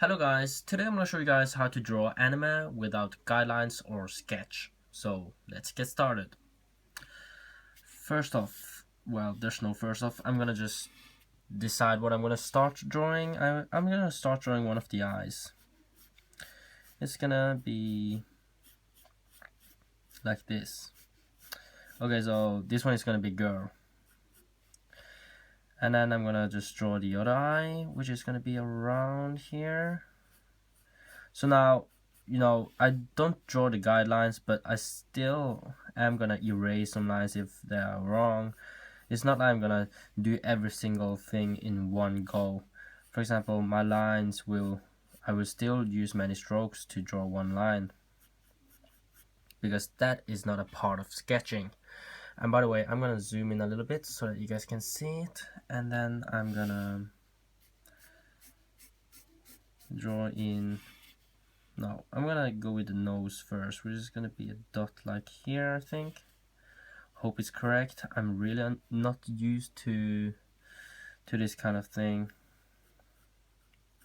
Hello guys, today I'm going to show you guys how to draw anime without guidelines or sketch. So let's get started. First off, well, there's no first off, I'm going to just decide what I'm going to start drawing. I'm going to start drawing one of the eyes. It's going to be like this. Okay, so this one is going to be girl. And then I'm going to just draw the other eye, which is going to be around here. So now, I don't draw the guidelines, but I still am gonna erase some lines if they are wrong. It's not like I'm gonna do every single thing in one go. For example, my lines I will still use many strokes to draw one line, because that is not a part of sketching. And by the way, I'm gonna zoom in a little bit so that you guys can see it, and then I'm gonna draw in. No, I'm gonna go with the nose first, which is gonna be a dot like here, I think. Hope it's correct. I'm really not used to this kind of thing.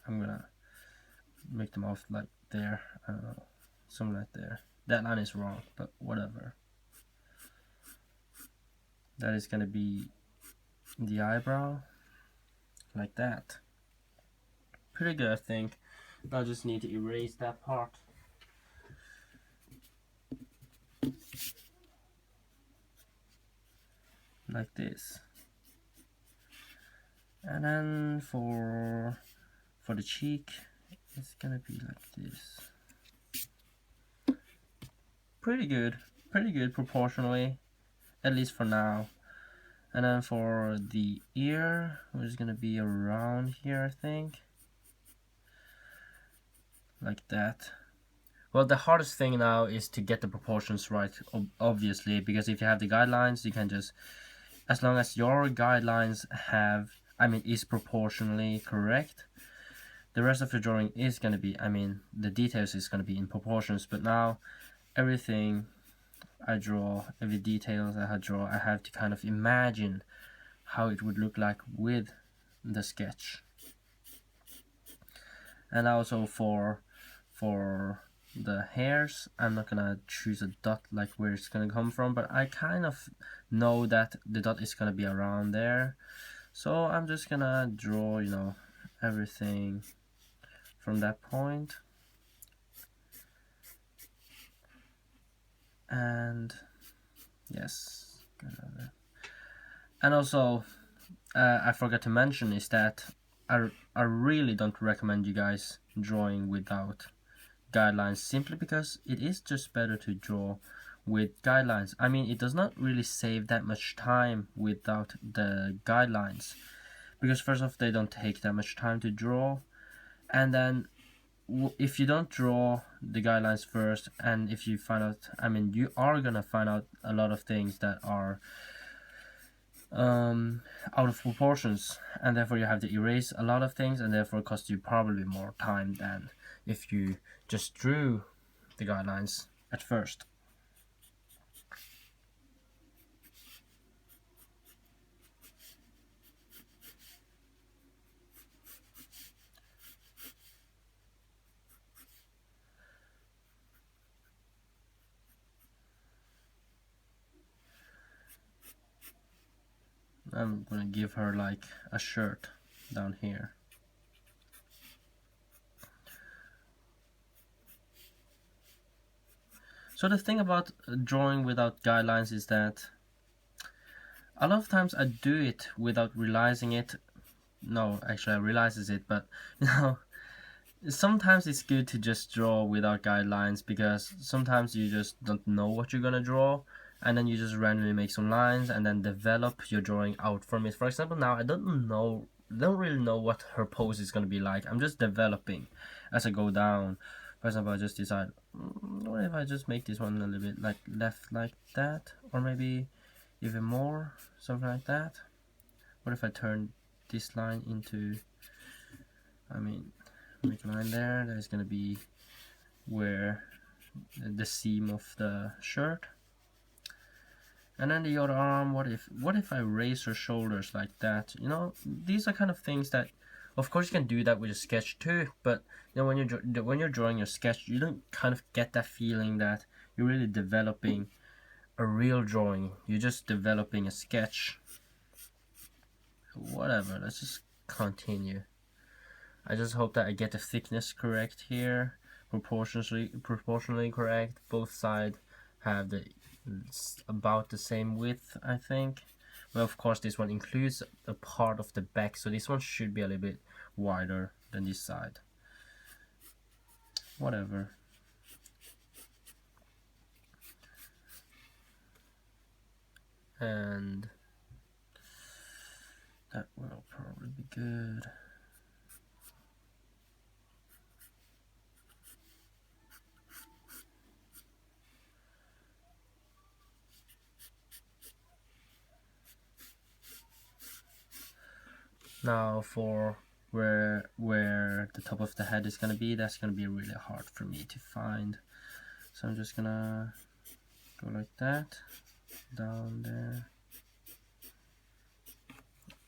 I'm gonna make the mouth like there. I don't know, something like there. That line is wrong, but whatever. That is gonna be the eyebrow, like that. Pretty good, I think. I just need to erase that part. Like this. And then for the cheek, it's gonna be like this. Pretty good proportionally, at least for now. And then for the ear, which is gonna be around here, I think. Like that. Well, the hardest thing now is to get the proportions right, obviously, because if you have the guidelines, you can just, as long as your guidelines is proportionally correct, the rest of the drawing is gonna be, the details is gonna be in proportions. But now, everything I draw, every detail that I draw, I have to kind of imagine how it would look like with the sketch. And also for the hairs, I'm not gonna choose a dot like where it's gonna come from, but I kind of know that the dot is gonna be around there. So I'm just gonna draw, everything from that point. And yes, and also I forgot to mention is that I really don't recommend you guys drawing without guidelines, simply because it is just better to draw with guidelines. It does not really save that much time without the guidelines, because first off, they don't take that much time to draw, and then if you don't draw the guidelines first, and if you find out, you are gonna find out a lot of things that are out of proportions, and therefore you have to erase a lot of things, and therefore it costs you probably more time than if you just drew the guidelines at first. I'm gonna give her like a shirt down here. So the thing about drawing without guidelines is that a lot of times I do it without realizing it. No, actually I realizes it, but sometimes it's good to just draw without guidelines, because sometimes you just don't know what you're gonna draw, and then you just randomly make some lines and then develop your drawing out from it. For example, now I don't really know what her pose is gonna be like. I'm just developing as I go down. For example, I just decide, what if I just make this one a little bit like left like that, or maybe even more, something like that. What if I turn this line into, make a line there, that is going to be where the seam of the shirt. And then the other arm, what if I raise her shoulders like that? These are kind of things that Of course, you can do that with a sketch too, but you know, when you're drawing your sketch, you don't kind of get that feeling that you're really developing a real drawing. You're just developing a sketch. Whatever. Let's just continue. I just hope that I get the thickness correct here, proportionally correct. Both sides have about the same width, I think. Well, of course, this one includes a part of the back, so this one should be a little bit wider than this side. Whatever. And that will probably be good. Now for where the top of the head is gonna be, that's gonna be really hard for me to find. So I'm just gonna go like that, down there,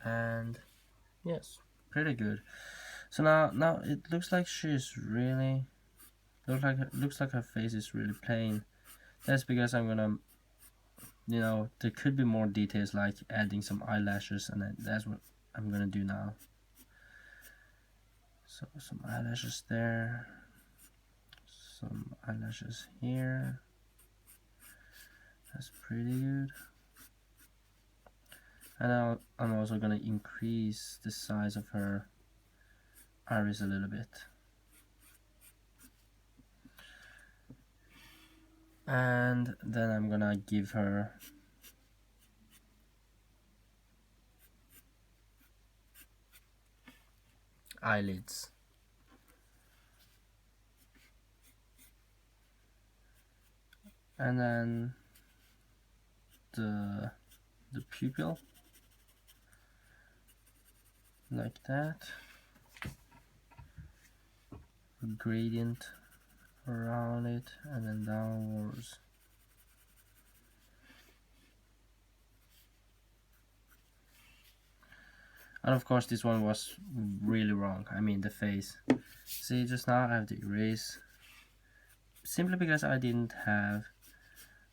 and yes, pretty good. So now it looks like she's really looks like her face is really plain. That's because I'm gonna, you know, there could be more details like adding some eyelashes, and that's what I'm gonna do now. So some eyelashes there, some eyelashes here. That's pretty good. And now I'm also gonna increase the size of her iris a little bit. And then I'm gonna give her eyelids. And then the pupil, like that. A gradient around it, and then downwards. And of course this one was really wrong. I mean the face. See, just now I have to erase, simply because I didn't have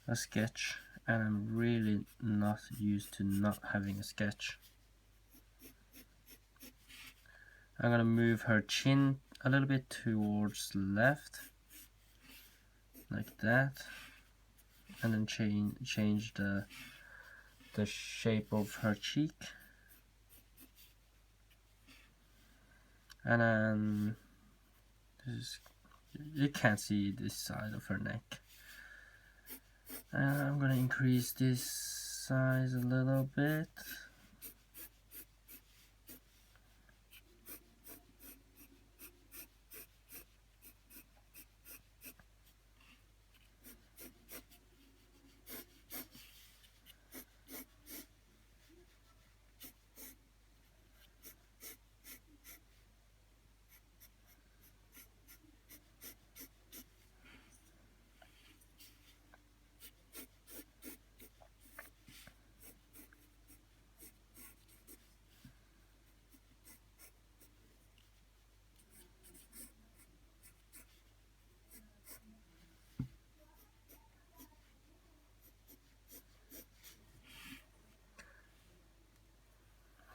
a sketch, and I'm really not used to not having a sketch. I'm gonna move her chin a little bit towards left, like that, and then change the shape of her cheek. And then you can't see this side of her neck. And I'm gonna increase this size a little bit.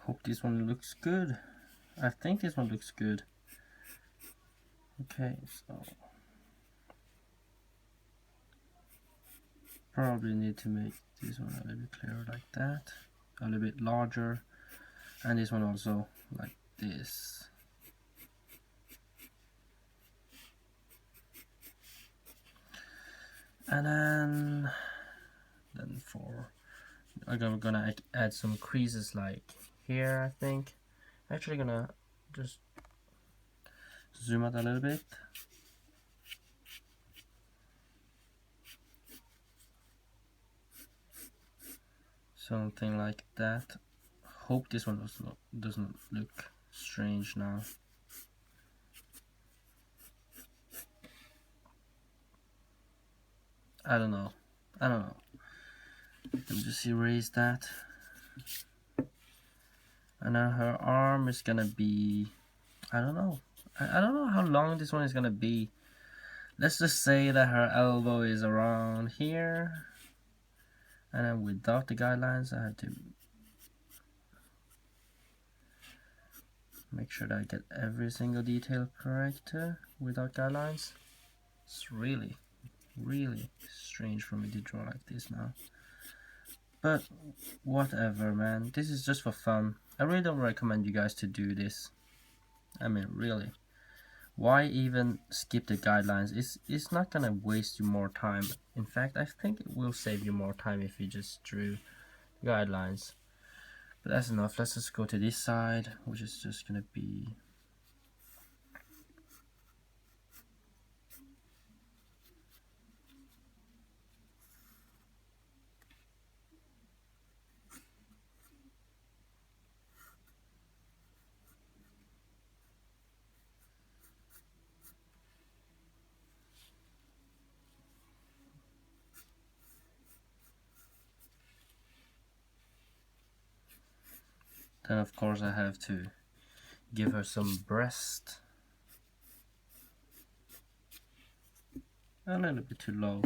Hope this one looks good. I think this one looks good. Okay, so probably need to make this one a little bit clearer, like that, a little bit larger, and this one also like this. And then I'm gonna add some creases like here, I think. Actually gonna just zoom out a little bit. Something like that. Hope this one doesn't look strange now. I don't know. Let me just erase that. And then her arm is gonna be I don't know. I don't know how long this one is gonna be. Let's just say that her elbow is around here, and then without the guidelines I have to make sure that I get every single detail correct without guidelines. It's really strange for me to draw like this now. But whatever, man. This is just for fun. I really don't recommend you guys to do this. I mean, really. Why even skip the guidelines? It's not gonna waste you more time. In fact, I think it will save you more time if you just drew guidelines. But that's enough. Let's just go to this side, which is just gonna be then of course I have to give her some breast. A little bit too low.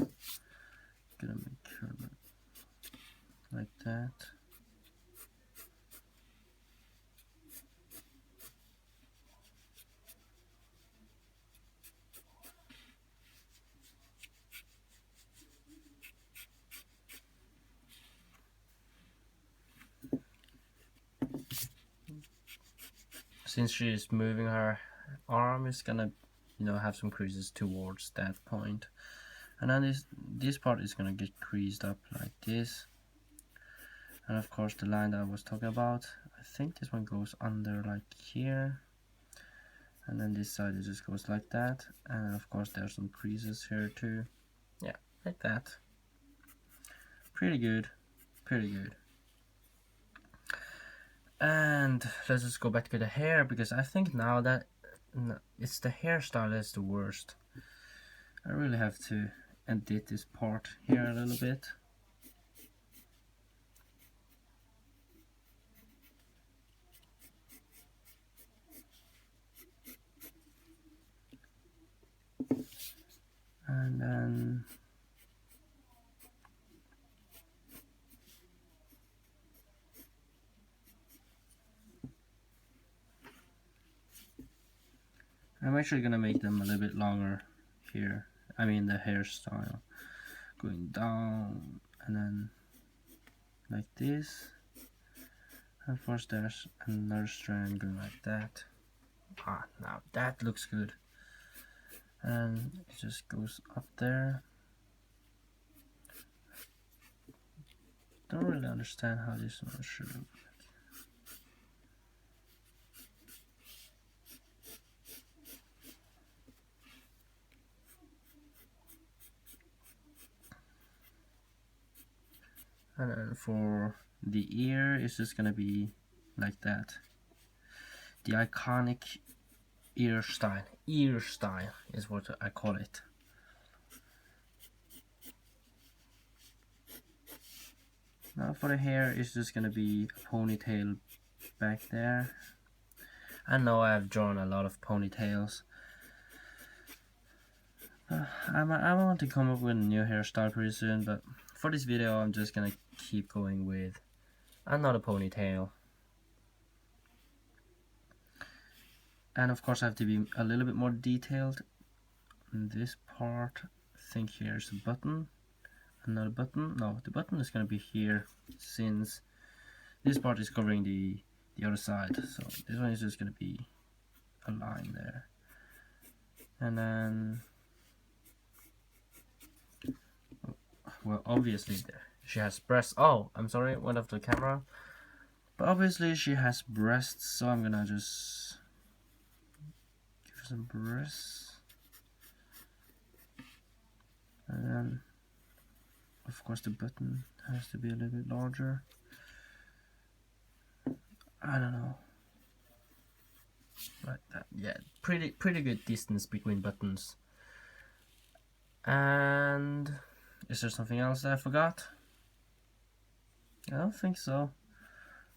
Gonna make her like that. Since she is moving her arm, it's gonna, you know, have some creases towards that point. And then this part is gonna get creased up like this. And of course the line that I was talking about, I think this one goes under like here. And then this side it just goes like that. And of course there's some creases here too. Yeah, like that. Pretty good, pretty good. And let's just go back to the hair, because I think now that it's the hairstyle that's the worst. I really have to edit this part here a little bit. And then I'm actually gonna make them a little bit longer here. I mean the hairstyle going down and then like this. And first there's another strand going like that. Ah, now that looks good. And it just goes up there. Don't really understand how this one should look like. And then for the ear, it's just gonna be like that. The iconic ear style. Ear style is what I call it. Now for the hair, it's just gonna be a ponytail back there. I know I've drawn a lot of ponytails. I want to come up with a new hairstyle pretty soon, but for this video I'm just gonna keep going with another ponytail. And of course I have to be a little bit more detailed in this part. I think here's a button, another button. No, the button is gonna be here, since this part is covering the other side. So this one is just gonna be a line there. And then, well, obviously she has breasts. Oh, I'm sorry, it went off the camera. But obviously she has breasts, so I'm gonna just give her some breasts. And then, of course, the button has to be a little bit larger. I don't know. Like that. Yeah, pretty good distance between buttons. And is there something else that I forgot? I don't think so.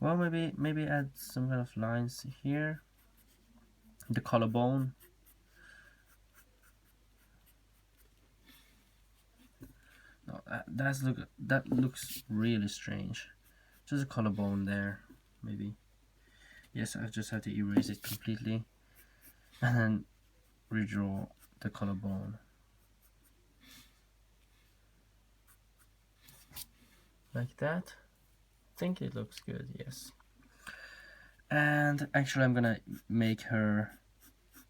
Well, maybe add some kind of lines here. the collarbone. No, that looks really strange. Just a collarbone there, maybe. Yes, I just have to erase it completely and then redraw the collarbone. Like that. I think it looks good, yes. And actually I'm gonna make her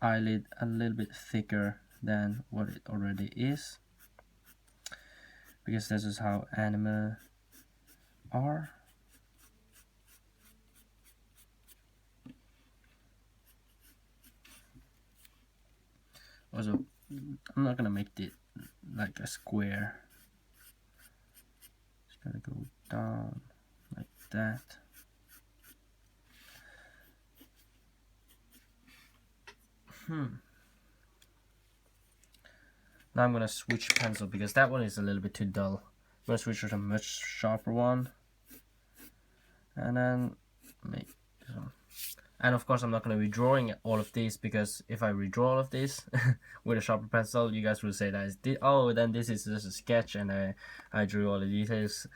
eyelid a little bit thicker than what it already is, because this is how anime are. Also, I'm not gonna make it like a square. It's gonna go down like that. Now I'm gonna switch pencil because that one is a little bit too dull. I'm gonna switch to a much sharper one, and then make some. And of course I'm not going to be drawing all of these, because if I redraw all of these with a sharper pencil, you guys will say that oh, then this is just a sketch and I drew all the details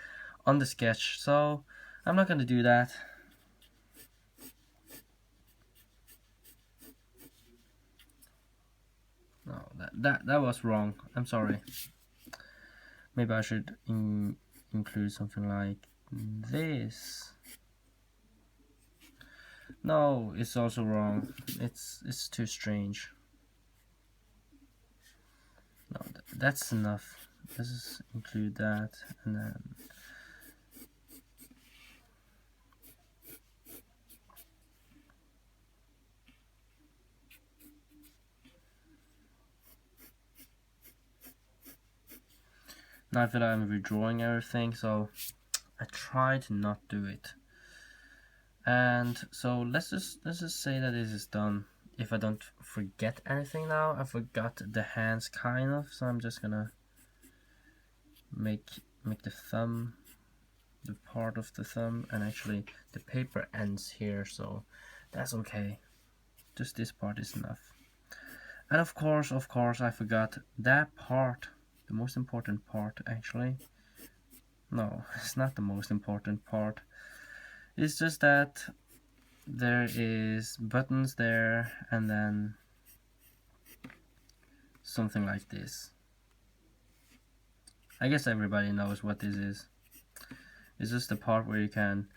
on the sketch. So I'm not going to do that. No, that was wrong. I'm sorry. Maybe I should include something like this. No, it's also wrong. It's too strange. No, that's enough. Let's just include that, and then now I feel like I'm redrawing everything, so I try to not do it. And so let's just say that this is done. If I don't forget anything now, I forgot the hands kind of, so I'm just gonna make the thumb, the part of the thumb, and actually the paper ends here, so that's okay. Just this part is enough. And of course I forgot that part, the most important part actually. No, it's not the most important part. It's just that there is buttons there, and then something like this. I guess everybody knows what this is. It's just the part where you can,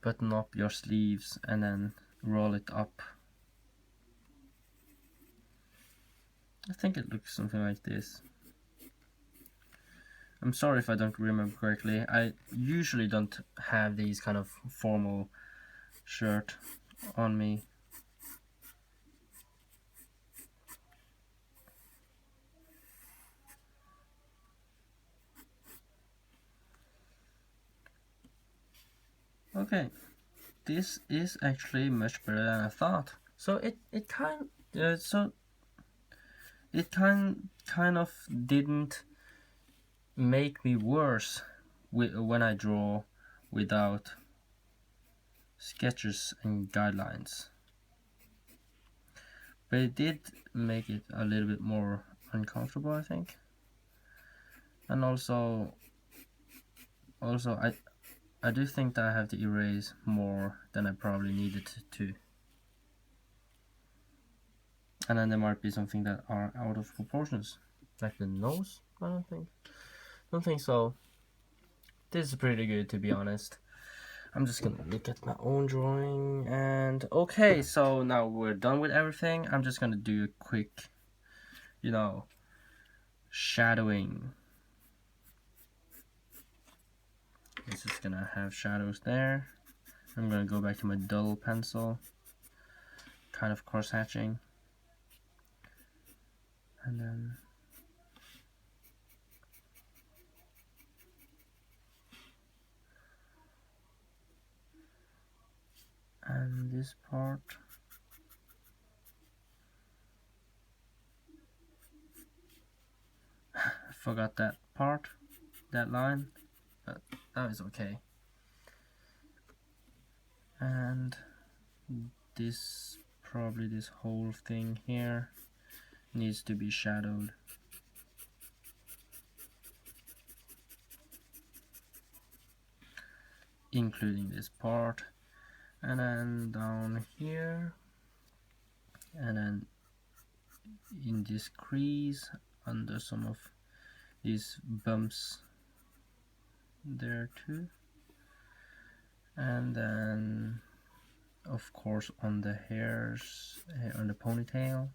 button up your sleeves and then roll it up. I think it looks something like this. I'm sorry if I don't remember correctly. I usually don't have these kind of formal shirt on me. Okay, this is actually much better than I thought. So it kind of didn't make me worse when I draw without sketches and guidelines, but it did make it a little bit more uncomfortable, I think. And also I do think that I have to erase more than I probably needed to. And then there might be something that are out of proportions, like the nose. I don't think so. This is pretty good, to be honest. I'm just gonna look at my own drawing, and okay, so now we're done with everything. I'm just gonna do a quick, shadowing. It's just gonna have shadows there. I'm gonna go back to my dull pencil, kind of cross hatching, and then and this part. I forgot that part, that line, but that is okay. And this probably this whole thing here needs to be shadowed. Including this part, and then down here, and then in this crease under some of these bumps there too, and then of course on the hairs on the ponytail,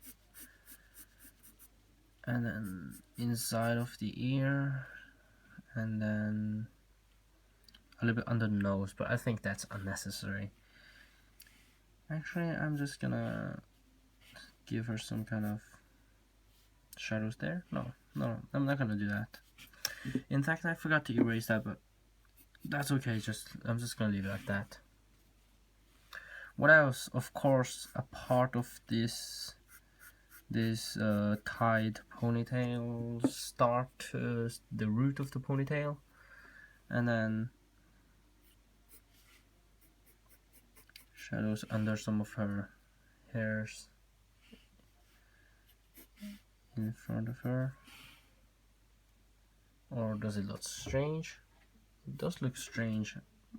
and then inside of the ear, and then a little bit under the nose, but I think that's unnecessary. Actually, I'm just gonna give her some kind of shadows there. No, I'm not gonna do that. In fact, I forgot to erase that, but that's okay. I'm just gonna leave it like that. What else? Of course, a part of this tied ponytail start the root of the ponytail, and then shadows under some of her hairs in front of her. Or does it look strange? It does look strange.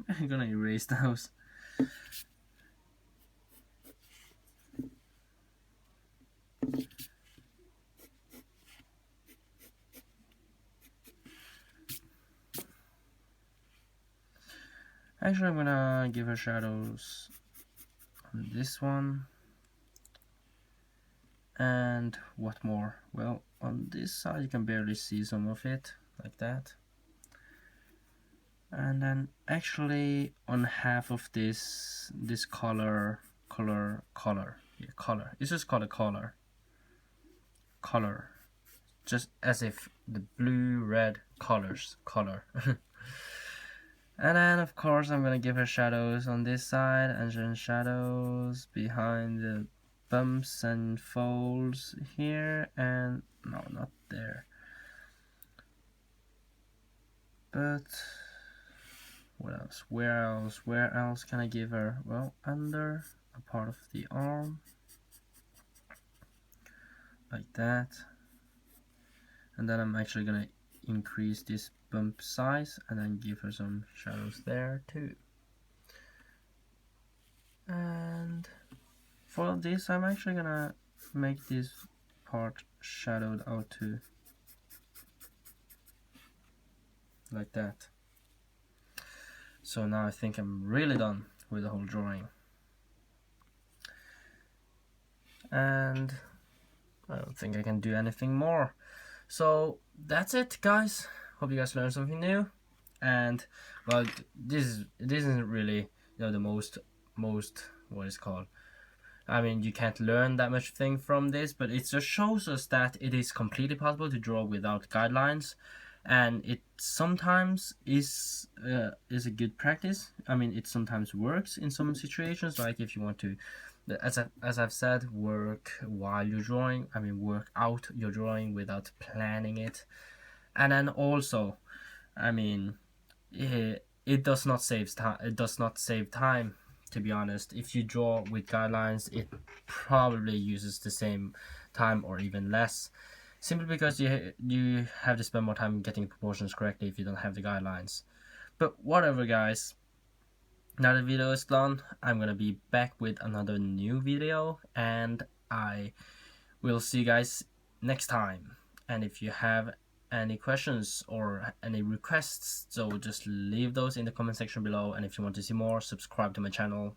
I'm gonna erase those. Actually, I'm gonna give her shadows on this one. And what more? Well, on this side you can barely see some of it, like that. And then actually on half of this color. Yeah, color. It's just called a color. Just as if the blue, red colors, color. And then of course I'm gonna give her shadows on this side, and then shadows behind the bumps and folds here, and no, not there. But what else? Where else can I give her? Well, under a part of the arm, like that. And then I'm actually gonna increase this bump size and then give her some shadows there too. And for this I'm actually gonna make this part shadowed out too, like that. So now I think I'm really done with the whole drawing, and I don't think I can do anything more. So that's it, guys. Hope you guys learned something new. And well, this isn't really, the most what is called. I mean, you can't learn that much thing from this, but it just shows us that it is completely possible to draw without guidelines, and it sometimes is a good practice. I mean, it sometimes works in some situations, like if you want to, as I've said, work while you're drawing. I mean, work out your drawing without planning it. And then also, I mean, it does not save time. It does not save time. To be honest, if you draw with guidelines, it probably uses the same time or even less, simply because you have to spend more time getting the proportions correctly if you don't have the guidelines. But whatever, guys. Now the video is done, I'm gonna be back with another new video, and I will see you guys next time. And if you have any questions or any requests, so just leave those in the comment section below, and if you want to see more, subscribe to my channel.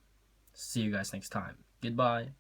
See you guys next time. Goodbye.